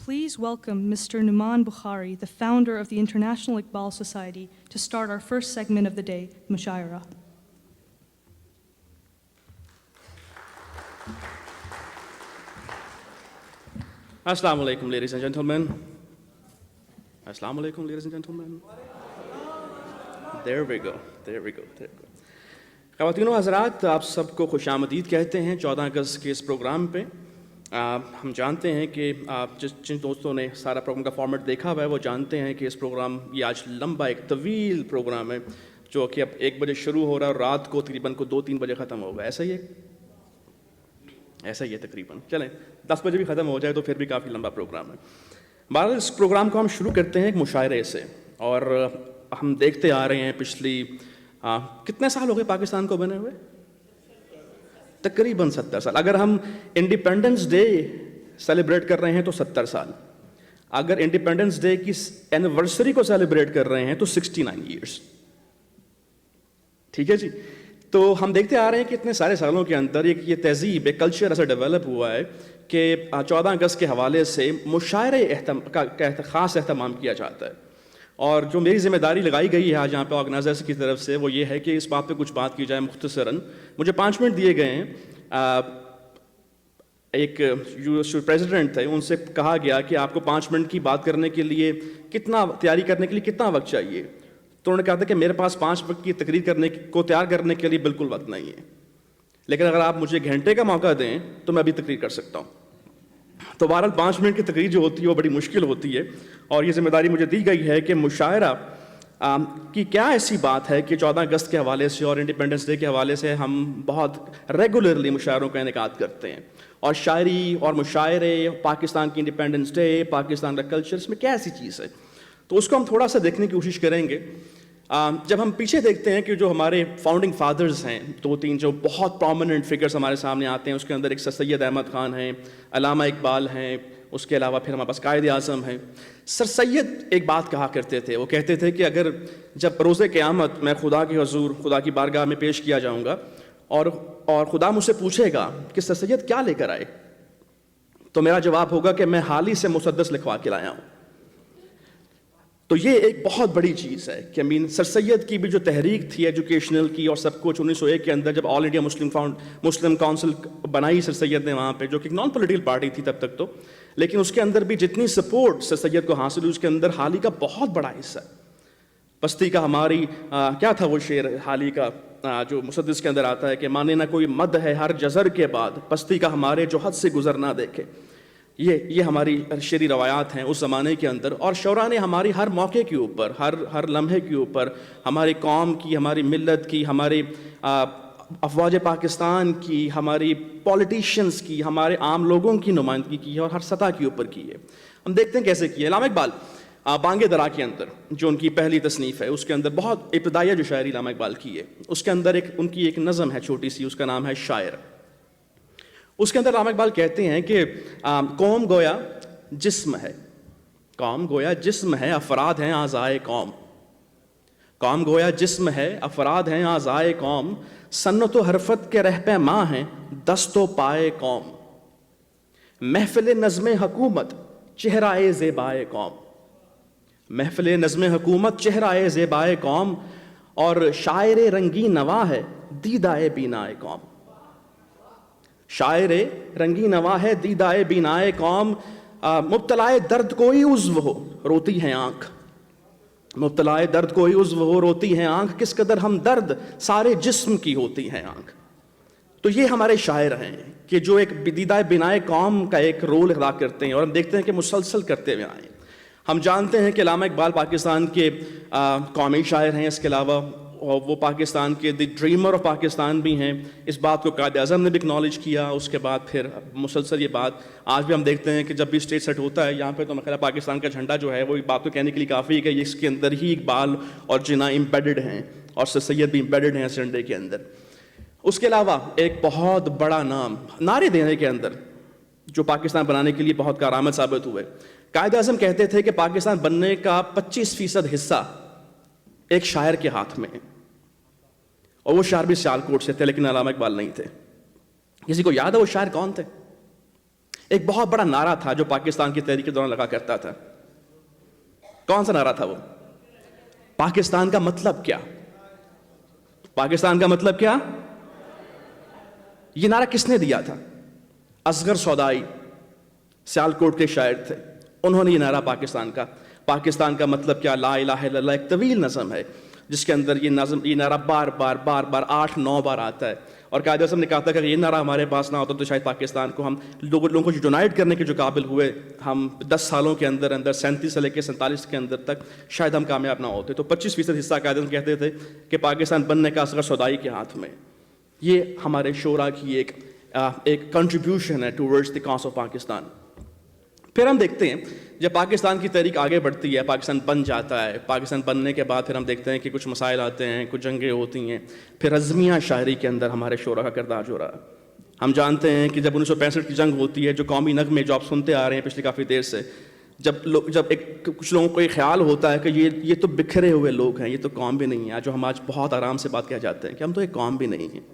Please welcome Mr. Numan Bukhari, the founder of the International Iqbal Society, to start our first segment of the day, Mushaira. Assalamu alaikum, ladies and gentlemen. Assalamu alaikum, ladies and gentlemen. There we go. خواتین و حضرات، آپ سب کو خوش آمدید کہتے ہیں 14 اگست کے اس پروگرام پہ۔ ہم جانتے ہیں کہ جن دوستوں نے سارا پروگرام کا فارمیٹ دیکھا ہوا ہے وہ جانتے ہیں کہ اس پروگرام یہ آج لمبا ایک طویل پروگرام ہے جو کہ اب 1 بجے شروع ہو رہا ہے اور رات کو تقریباً 2-3 بجے ختم ہوگا۔ ایسا ہی ہے تقریباً۔ چلیں 10 بجے بھی ختم ہو جائے تو پھر بھی کافی لمبا پروگرام ہے۔ بہرحال اس پروگرام کو ہم شروع کرتے ہیں ایک مشاعرے سے، اور ہم دیکھتے آ رہے ہیں پچھلی کتنے سال ہو گئے پاکستان کو بنے ہوئے؟ تقریباً 70 سال۔ اگر ہم انڈیپینڈنس ڈے سیلیبریٹ کر رہے ہیں تو 70 سال، اگر انڈیپینڈنس ڈے کی اینیورسری کو سیلیبریٹ کر رہے ہیں تو 69 ایئرس۔ ٹھیک ہے جی، تو ہم دیکھتے آ رہے ہیں کہ اتنے سارے سالوں کے اندر یہ تہذیب، ایک کلچر ایسا ڈیولپ ہوا ہے کہ 14 اگست کے حوالے سے مشاعرے کا خاص اہتمام کیا جاتا ہے، اور جو میری ذمہ داری لگائی گئی ہے آج یہاں پہ آرگنائزرز کی طرف سے وہ یہ ہے کہ اس بات پہ کچھ بات کی جائے مختصراً۔ مجھے 5 منٹ دیے گئے ہیں۔ ایک جو پریزیڈنٹ تھے ان سے کہا گیا کہ آپ کو 5 منٹ کی بات کرنے کے لیے تیاری کرنے کے لیے کتنا وقت چاہیے، تو انہوں نے کہا تھا کہ میرے پاس 5 وقت کی تقریر کو تیار کرنے کے لیے بالکل وقت نہیں ہے، لیکن اگر آپ مجھے گھنٹے کا موقع دیں تو میں ابھی تقریر کر سکتا ہوں۔ تو بہرحال 5 منٹ کی تقریر جو ہوتی ہے وہ بڑی مشکل ہوتی ہے، اور یہ ذمہ داری مجھے دی گئی ہے کہ مشاعرہ کی کیا ایسی بات ہے کہ 14 اگست کے حوالے سے اور انڈیپینڈنس ڈے کے حوالے سے ہم بہت ریگولرلی مشاعروں کا انعقاد کرتے ہیں، اور شاعری اور مشاعرے، پاکستان کی انڈیپینڈنس ڈے، پاکستان کا کلچر، اس میں کیا ایسی چیز ہے، تو اس کو ہم تھوڑا سا دیکھنے کی کوشش کریں گے۔ جب ہم پیچھے دیکھتے ہیں کہ جو ہمارے فاؤنڈنگ فادرز ہیں 2-3 جو بہت پرومیننٹ فگرز ہمارے سامنے آتے ہیں، اس کے اندر ایک سر سید احمد خان ہیں، علامہ اقبال ہیں، اس کے علاوہ پھر ہمارے پاس قائد اعظم ہیں۔ سر سید ایک بات کہا کرتے تھے، وہ کہتے تھے کہ اگر جب روز قیامت میں خدا کے حضور، خدا کی بارگاہ میں پیش کیا جاؤں گا اور خدا مجھ سے پوچھے گا کہ سر سید کیا لے کر آئے، تو میرا جواب ہوگا کہ میں حال ہی سے مسدس لکھوا کے لایا ہوں۔ تو یہ ایک بہت بڑی چیز ہے کہ سر سید کی بھی جو تحریک تھی ایجوکیشنل کی اور سب کچھ 1901 کے اندر جب آل انڈیا مسلم کونسل بنائی سر سید نے وہاں پہ، جو کہ ایک نان پولیٹیکل پارٹی تھی تب تک تو، لیکن اس کے اندر بھی جتنی سپورٹ سر سید کو حاصل ہوئی اس کے اندر حالی کا بہت بڑا حصہ ہے۔ پستی کا ہماری کیا تھا وہ شعر حالی کا جو مسدس کے اندر آتا ہے کہ مانے نہ کوئی مد ہے ہر جزر کے بعد، پستی کا ہمارے جو حد سے گزر نہ دیکھے۔ یہ ہماری شعری روایات ہیں اس زمانے کے اندر، اور شعراء نے ہماری ہر موقع کے اوپر، ہر لمحے کے اوپر ہماری قوم کی، ہماری ملت کی، ہمارے افواج پاکستان کی، ہماری پولیٹیشنز کی، ہمارے عام لوگوں کی نمائندگی کی ہے، اور ہر سطح کے اوپر کی ہے۔ ہم دیکھتے ہیں کیسے کی ہے۔ علامہ اقبال بانگ درا کے اندر جو ان کی پہلی تصنیف ہے، اس کے اندر بہت ابتدائیہ جو شاعری علامہ اقبال کی ہے، اس کے اندر ان کی ایک نظم ہے چھوٹی سی، اس کا نام ہے شاعر۔ اس کے اندر علامہ اقبال کہتے ہیں کہ قوم گویا جسم ہے، قوم گویا جسم ہے، افراد ہیں اعضائے قوم، قوم گویا جسم ہے، افراد ہیں اعضائے قوم، سنت و حرفت کے رہپیماں ہیں دست و پائے قوم، محفل نظم حکومت چہرائے زیبائے قوم، محفل نظم حکومت چہرائے زیبائے قوم، اور شاعر رنگی نوا ہے دیدائے بینائے قوم، شاعر رنگی نوا ہے دیدائے بینائے قوم، مبتلائے درد کوئی عضو ہو روتی ہے آنکھ، مبتلائے درد کوئی عضو ہو روتی ہے آنکھ، کس قدر ہم درد سارے جسم کی ہوتی ہے آنکھ۔ تو یہ ہمارے شاعر ہیں کہ جو ایک دیدائے بینائے قوم کا ایک رول ادا کرتے ہیں، اور ہم دیکھتے ہیں کہ مسلسل کرتے ہوئے آئے ہیں۔ ہم جانتے ہیں کہ علامہ اقبال پاکستان کے قومی شاعر ہیں، اس کے علاوہ وہ پاکستان کے دی ڈریمر آف پاکستان بھی ہیں۔ اس بات کو قائد اعظم نے بھی اکنالج کیا، اس کے بعد پھر مسلسل یہ بات آج بھی ہم دیکھتے ہیں کہ جب بھی اسٹیج سیٹ ہوتا ہے یہاں پہ تو میرا پاکستان کا جھنڈا جو ہے وہ ایک بات کو کہنے کے لیے کافی ہے کہ اس کے اندر ہی اقبال اور جناح امبیڈڈ ہیں، اور سر سید بھی امبیڈڈ ہیں اس جھنڈے کے اندر۔ اس کے علاوہ ایک بہت بڑا نام نعرے دینے کے اندر جو پاکستان بنانے کے لیے بہت کارآمد ثابت ہوئے، قائد اعظم کہتے تھے کہ پاکستان بننے کا 25% حصہ ایک شاعر کے ہاتھ میں ہے، اور وہ شاعر بھی سیالکوٹ سے تھے لیکن علامہ اقبال نہیں تھے۔ کسی کو یاد ہے وہ شاعر کون تھے؟ ایک بہت بڑا نعرہ تھا جو پاکستان کی تحریک کے دوران لگا کرتا تھا. کون سا نعرہ تھا وہ؟ پاکستان کا مطلب کیا؟ پاکستان کا مطلب کیا؟ یہ نعرہ کس نے دیا تھا؟ اصغر سودائی سیالکوٹ کے شاعر تھے. انہوں نے یہ نعرہ پاکستان کا مطلب کیا، لا الہ الا اللہ، ایک طویل نظم ہے جس کے اندر یہ نعرہ بار بار 8-9 بار آتا ہے. اور قائد اعظم نے کہا تھا کہ یہ نعرہ ہمارے پاس نہ ہوتا تو شاید پاکستان کو ہم لوگوں کو یونائٹ کرنے کے جو قابل ہوئے، ہم 10 سالوں کے اندر 37 سے لے کے 47 کے اندر تک شاید ہم کامیاب نہ ہوتے. تو 25% حصہ قائد اعظم کہتے تھے کہ پاکستان بننے کا اصغر سودائی کے ہاتھ میں. یہ ہمارے شعراء کی ایک کنٹریبیوشن ہے towards the cause of Pakistan. پھر ہم دیکھتے ہیں جب پاکستان کی تحریک آگے بڑھتی ہے، پاکستان بن جاتا ہے، پاکستان بننے کے بعد پھر ہم دیکھتے ہیں کہ کچھ مسائل آتے ہیں، کچھ جنگیں ہوتی ہیں. پھر عزمیہ شاعری کے اندر ہمارے شعراء کا کردار جو رہا. ہم جانتے ہیں کہ جب 1965 کی جنگ ہوتی ہے، جو قومی نغمے جو آپ سنتے آ رہے ہیں پچھلی کافی دیر سے، جب کچھ لوگوں کو یہ خیال ہوتا ہے کہ یہ تو بکھرے ہوئے لوگ ہیں، یہ تو قوم بھی نہیں ہے، جو ہم آج بہت آرام سے بات کہہ جاتے ہیں کہ ہم تو ایک قوم بھی نہیں ہیں.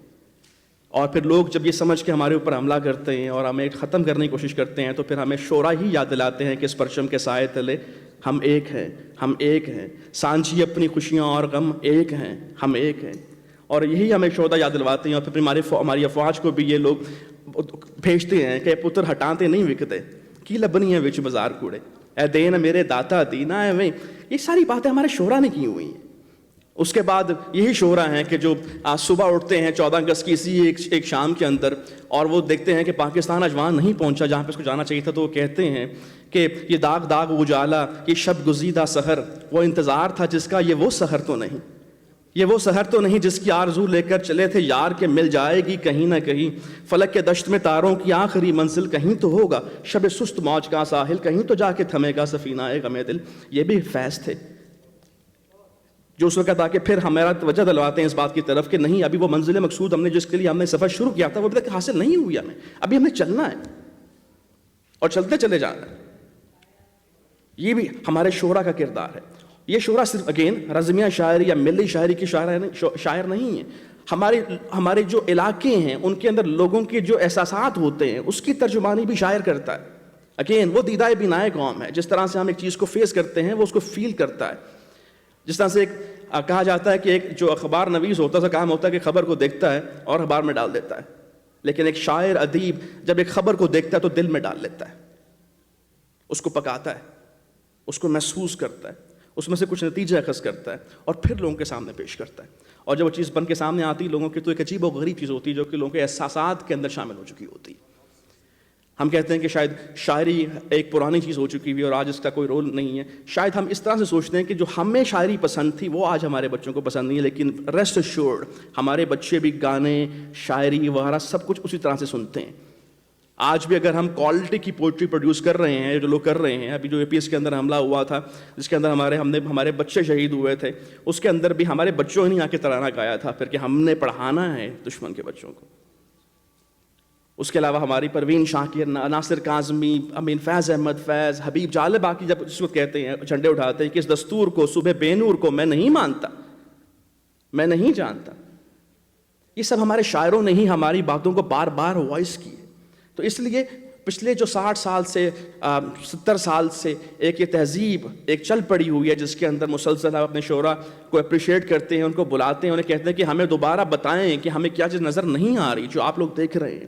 اور پھر لوگ جب یہ سمجھ کے ہمارے اوپر حملہ کرتے ہیں اور ہمیں ختم کرنے کی کوشش کرتے ہیں، تو پھر ہمیں شعراء ہی یاد دلاتے ہیں کہ اس پرچم کے سائے تلے ہم ایک ہیں، ہم ایک ہیں، سانجھی اپنی خوشیاں اور غم ایک ہیں، ہم ایک ہیں. اور یہی ہمیں شہداء یاد دلواتے ہیں. اور پھر ہماری افواج کو بھی یہ لوگ بھیجتے ہیں کہ پتر ہٹاتے نہیں وکتے کی لبنی ہے وچ بازار کوڑے، اے دین میرے داتا دینا ہے میں. یہ ساری باتیں ہمارے شعراء نے کی ہوئی ہیں. اس کے بعد یہی شعراء ہیں کہ جو صبح اٹھتے ہیں 14 اگست کی اسی ایک شام کے اندر، اور وہ دیکھتے ہیں کہ پاکستان آج وہاں نہیں پہنچا جہاں پہ اس کو جانا چاہیے تھا. تو وہ کہتے ہیں کہ یہ داغ اجالا، یہ شب گزیدہ سحر، وہ انتظار تھا جس کا، یہ وہ سحر تو نہیں، یہ وہ سحر تو نہیں جس کی آرزو لے کر چلے تھے یار کہ مل جائے گی کہیں نہ کہیں. فلک کے دشت میں تاروں کی آخری منزل کہیں تو ہوگا، شب سست موج کا ساحل کہیں تو جا کے تھمے گا سفینہ غم دل. یہ بھی فیض تھے جو اس وقت آ کے پھر ہمارا توجہ دلواتے ہیں اس بات کی طرف کہ نہیں، ابھی وہ منزل مقصود ہم نے جس کے لیے ہم نے سفر شروع کیا تھا وہ ابھی تک حاصل نہیں ہوئی ہمیں. ابھی ہمیں چلنا ہے اور چلتے چلے جانا ہے. یہ بھی ہمارے شعراء کا کردار ہے. یہ شعراء صرف اگین رزمیہ شاعری یا ملی شاعری کی شاعر نہیں ہیں. ہمارے جو علاقے ہیں ان کے اندر لوگوں کے جو احساسات ہوتے ہیں اس کی ترجمانی بھی شاعر کرتا ہے. اگین وہ دیدہ بینائے قوم ہے. جس طرح سے ہم ایک چیز کو فیس کرتے ہیں وہ اس کو فیل کرتا ہے. جس طرح سے کہا جاتا ہے کہ ایک جو اخبار نویس ہوتا ہے اس کا کام ہوتا ہے کہ خبر کو دیکھتا ہے اور اخبار میں ڈال دیتا ہے، لیکن ایک شاعر ادیب جب ایک خبر کو دیکھتا ہے تو دل میں ڈال لیتا ہے، اس کو پکاتا ہے، اس کو محسوس کرتا ہے، اس میں سے کچھ نتیجہ اخذ کرتا ہے اور پھر لوگوں کے سامنے پیش کرتا ہے. اور جب وہ چیز بن کے سامنے آتی لوگوں کی تو ایک عجیب و غریب چیز ہوتی ہے جو کہ لوگوں کے احساسات کے اندر شامل ہو چکی ہوتی ہے. ہم کہتے ہیں کہ شاید شاعری ایک پرانی چیز ہو چکی ہوئی اور آج اس کا کوئی رول نہیں ہے. شاید ہم اس طرح سے سوچتے ہیں کہ جو ہمیں شاعری پسند تھی وہ آج ہمارے بچوں کو پسند نہیں ہے، لیکن ریسٹ ایشورڈ ہمارے بچے بھی گانے، شاعری وغیرہ سب کچھ اسی طرح سے سنتے ہیں. آج بھی اگر ہم کوالٹی کی پوئٹری پروڈیوس کر رہے ہیں جو لوگ کر رہے ہیں، ابھی جو APS کے اندر حملہ ہوا تھا جس کے اندر ہمارے بچے شہید ہوئے تھے، اس کے اندر بھی ہمارے بچوں نے آ کے ترانہ گایا تھا پھر کہ ہم نے پڑھانا ہے دشمن کے بچوں کو. اس کے علاوہ ہماری پروین شاکر، ناصر کاظمی، امین فیض احمد فیض، حبیب جالب باقی جب اس وقت کہتے ہیں جھنڈے اٹھاتے ہیں کہ اس دستور کو صبح بے نور کو میں نہیں مانتا، میں نہیں جانتا. یہ سب ہمارے شاعروں نے ہی ہماری باتوں کو بار بار وائس کی ہے. تو اس لیے پچھلے جو 60 سال سے 70 سال سے ایک یہ تہذیب ایک چل پڑی ہوئی ہے جس کے اندر مسلسل آپ اپنے شعراء کو اپریشیٹ کرتے ہیں، ان کو بلاتے ہیں، انہیں کہتے ہیں کہ ہمیں دوبارہ بتائیں کہ ہمیں کیا چیز نظر نہیں آ رہی جو آپ لوگ دیکھ رہے ہیں،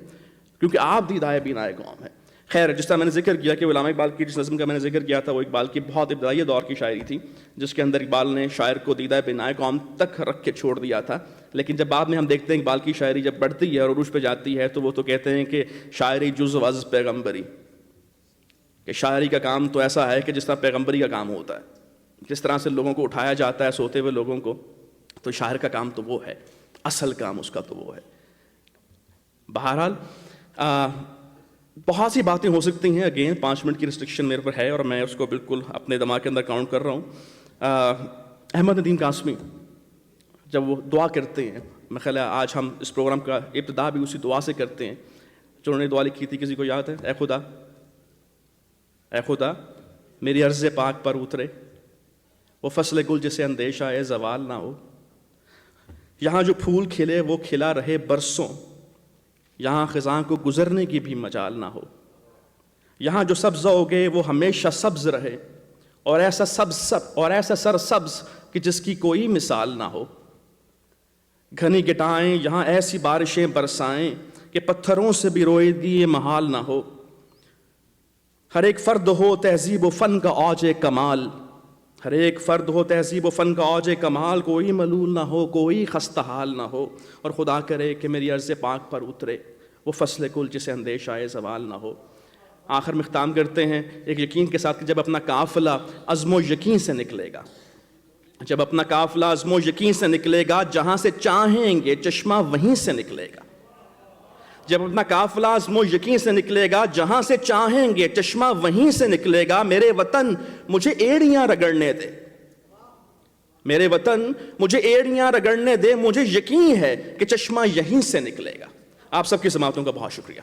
کیونکہ آپ دیدائے بینائے قوم ہے. خیر، جس طرح میں نے ذکر کیا کہ علامہ اقبال کی جس نظم کا میں نے ذکر کیا تھا وہ اقبال کی بہت ابتدائی دور کی شاعری تھی جس کے اندر اقبال نے شاعر کو دیدہ بینائے قوم تک رکھ کے چھوڑ دیا تھا. لیکن جب بعد میں ہم دیکھتے ہیں اقبال کی شاعری جب بڑھتی ہے اور عروج پہ جاتی ہے تو وہ تو کہتے ہیں کہ شاعری جز وز پیغمبری، کہ شاعری کا کام تو ایسا ہے کہ جس طرح پیغمبری کا کام ہوتا ہے، جس طرح سے لوگوں کو اٹھایا جاتا ہے سوتے ہوئے لوگوں کو، تو شاعر کا کام تو وہ ہے، اصل کام اس کا تو وہ ہے. بہرحال بہت سی باتیں ہو سکتی ہیں. اگین 5 منٹ کی ریسٹرکشن میرے پر ہے اور میں اس کو بالکل اپنے دماغ کے اندر کاؤنٹ کر رہا ہوں. احمد ندیم قاسمی جب وہ دعا کرتے ہیں، میں خیال ہے آج ہم اس پروگرام کا ابتدا بھی اسی دعا سے کرتے ہیں جو انہوں نے دعا لکھی تھی، کسی کو یاد ہے؟ اے خدا میری عرض پاک پر اترے وہ فصل گل جسے اندیشہ ہے زوال نہ ہو، یہاں جو پھول کھلے وہ کھلا رہے برسوں، یہاں خزاں کو گزرنے کی بھی مجال نہ ہو. یہاں جو سبز اگے وہ ہمیشہ سبز رہے، اور ایسا سر سبز کہ جس کی کوئی مثال نہ ہو۔ گھنی گٹائیں یہاں ایسی بارشیں برسائیں کہ پتھروں سے بھی رویدگی یہ محال نہ ہو۔ ہر ایک فرد ہو تہذیب و فن کا اوج کمال، ہر ایک فرد ہو تہذیب و فن کا اوج کمال، کوئی ملول نہ ہو، کوئی خستہ حال نہ ہو، اور خدا کرے کہ میری عرض پاک پر اترے وہ فصل کل جسے اندیشہ زوال نہ ہو۔ آخر میں ختم کرتے ہیں ایک یقین کے ساتھ کہ جب اپنا قافلہ عزم و یقین سے نکلے گا، جب اپنا قافلہ عزم و یقین سے نکلے گا، جہاں سے چاہیں گے چشمہ وہیں سے نکلے گا۔ جب اپنا قافلہ عزم و یقین سے نکلے گا، جہاں سے چاہیں گے چشمہ وہیں سے نکلے گا۔ میرے وطن مجھے ایڑیاں رگڑنے دے، میرے وطن مجھے ایڑیاں رگڑنے دے، مجھے یقین ہے کہ چشمہ یہیں سے نکلے گا۔ آپ سب کی سماعتوں کا بہت شکریہ۔